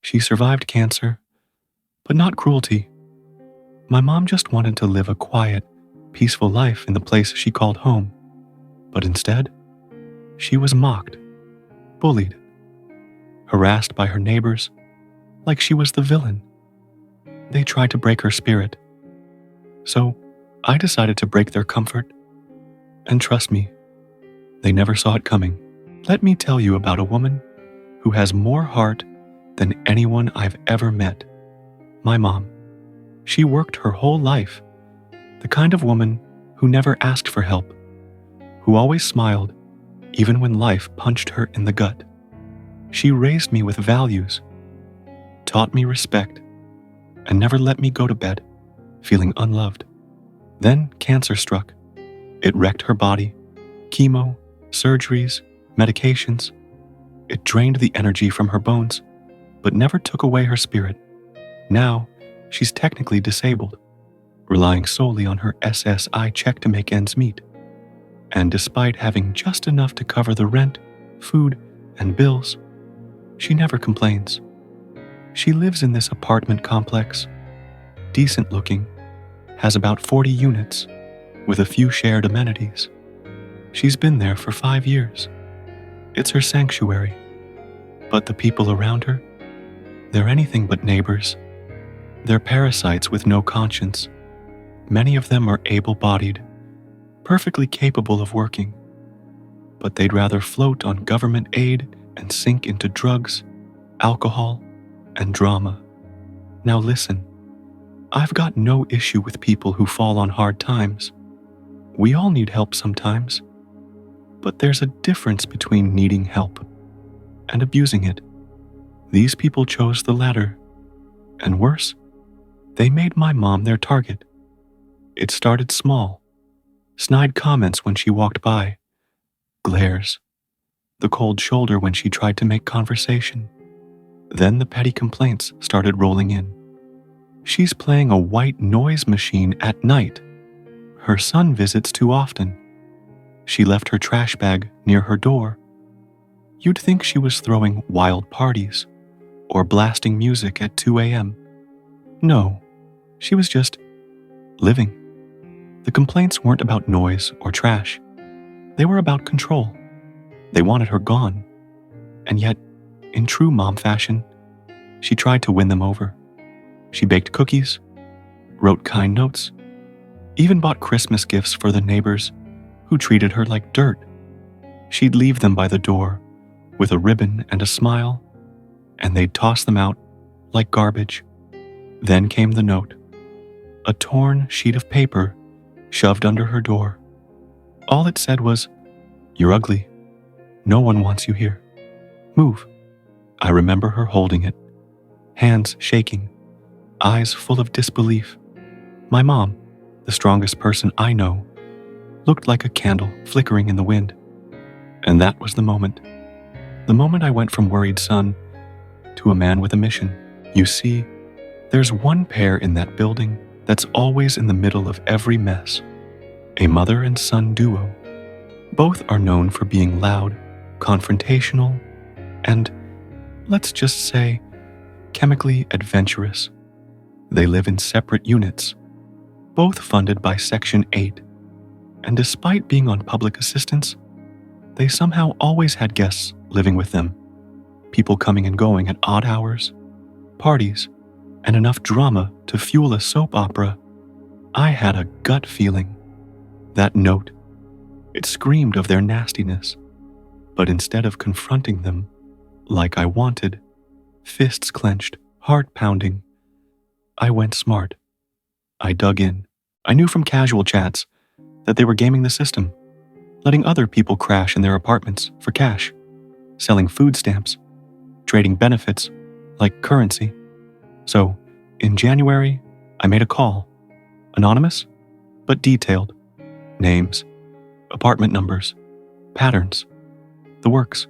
She survived cancer, but not cruelty. My mom just wanted to live a quiet, peaceful life in the place she called home. But instead, she was mocked, bullied, harassed by her neighbors like she was the villain. They tried to break her spirit. So I decided to break their comfort. And trust me, they never saw it coming. Let me tell you about a woman who has more heart than anyone I've ever met. My mom. She worked her whole life. The kind of woman who never asked for help, who always smiled even when life punched her in the gut. She raised me with values, taught me respect, and never let me go to bed feeling unloved. Then cancer struck. It wrecked her body. Chemo, surgeries, medications. It drained the energy from her bones, but never took away her spirit. Now, she's technically disabled, relying solely on her SSI check to make ends meet. And despite having just enough to cover the rent, food, and bills, she never complains. She lives in this apartment complex, decent looking, has about 40 units, with a few shared amenities. She's been there for 5 years. It's her sanctuary. But the people around her, they're anything but neighbors. They're parasites with no conscience. Many of them are able-bodied, perfectly capable of working, but they'd rather float on government aid and sink into drugs, alcohol, and drama. Now listen, I've got no issue with people who fall on hard times. We all need help sometimes, but there's a difference between needing help and abusing it. These people chose the latter, and worse, they made my mom their target. It started small. Snide comments when she walked by, glares, the cold shoulder when she tried to make conversation. Then the petty complaints started rolling in. She's playing a white noise machine at night. Her son visits too often. She left her trash bag near her door. You'd think she was throwing wild parties or blasting music at 2 a.m. No, she was just living. The complaints weren't about noise or trash. They were about control. They wanted her gone. And yet, in true mom fashion, she tried to win them over. She baked cookies, wrote kind notes, even bought Christmas gifts for the neighbors who treated her like dirt. She'd leave them by the door with a ribbon and a smile, and they'd toss them out like garbage. Then came the note, a torn sheet of paper shoved under her door. All it said was, "You're ugly. No one wants you here. Move." I remember her holding it, hands shaking, eyes full of disbelief. My mom, the strongest person I know, looked like a candle flickering in the wind. And that was the moment I went from worried son to a man with a mission. You see, there's one pair in that building that's always in the middle of every mess. A mother and son duo. Both are known for being loud, confrontational, and, let's just say, chemically adventurous. They live in separate units, both funded by Section 8, and despite being on public assistance, they somehow always had guests living with them, people coming and going at odd hours, parties, and enough drama to fuel a soap opera. I had a gut feeling. That note, it screamed of their nastiness, but instead of confronting them like I wanted, fists clenched, heart pounding, I went smart. I dug in. I knew from casual chats that they were gaming the system, letting other people crash in their apartments for cash, selling food stamps, trading benefits like currency. So, in January, I made a call. Anonymous, but detailed. Names, apartment numbers, patterns, the works.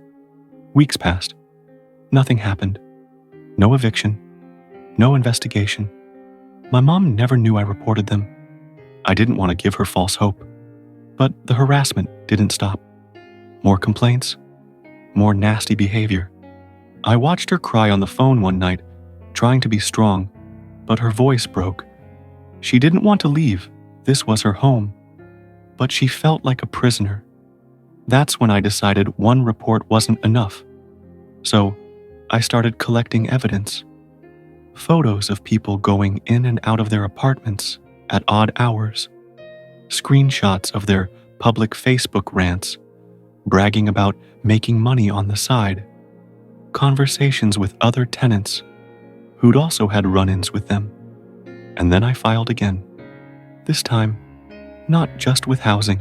Weeks passed. Nothing happened. No eviction. No investigation. My mom never knew I reported them. I didn't want to give her false hope. But the harassment didn't stop. More complaints, more nasty behavior. I watched her cry on the phone one night trying to be strong, but her voice broke. She didn't want to leave. This was her home. But she felt like a prisoner. That's when I decided one report wasn't enough. So I started collecting evidence. Photos of people going in and out of their apartments at odd hours. Screenshots of their public Facebook rants, bragging about making money on the side. Conversations with other tenants who'd also had run-ins with them. And then I filed again. This time, not just with housing.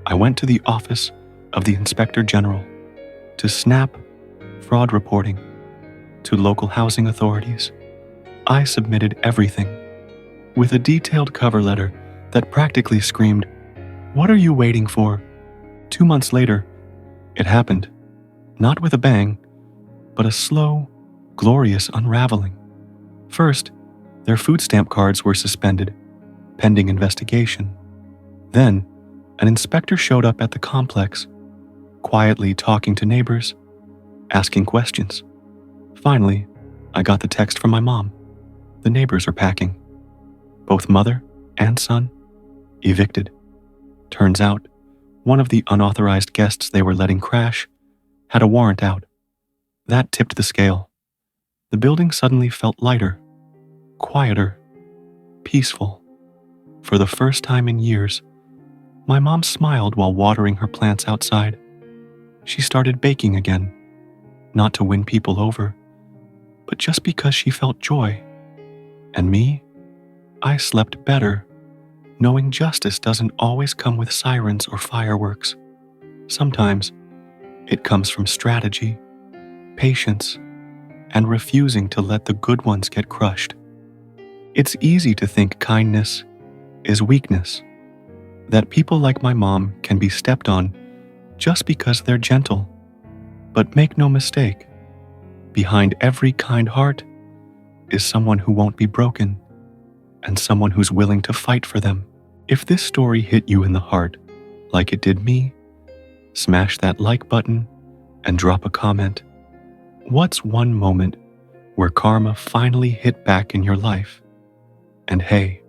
I went to the office of the Inspector General, to SNAP, fraud reporting, to local housing authorities. I submitted everything, with a detailed cover letter that practically screamed, "What are you waiting for?" 2 months later, it happened. Not with a bang, but a slow, glorious unraveling. First, their food stamp cards were suspended, pending investigation. Then, an inspector showed up at the complex, quietly talking to neighbors, asking questions. Finally, I got the text from my mom. The neighbors are packing. Both mother and son evicted. Turns out, one of the unauthorized guests they were letting crash had a warrant out. That tipped the scale. The building suddenly felt lighter, quieter, peaceful. For the first time in years, my mom smiled while watering her plants outside. She started baking again, not to win people over, but just because she felt joy. And me, I slept better, knowing justice doesn't always come with sirens or fireworks. Sometimes it comes from strategy, patience, and refusing to let the good ones get crushed. It's easy to think kindness is weakness, that people like my mom can be stepped on just because they're gentle. But make no mistake, behind every kind heart is someone who won't be broken, and someone who's willing to fight for them. If this story hit you in the heart, like it did me, smash that like button and drop a comment. What's one moment where karma finally hit back in your life? And hey,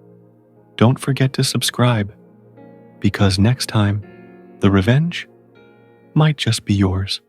don't forget to subscribe, because next time, the revenge might just be yours.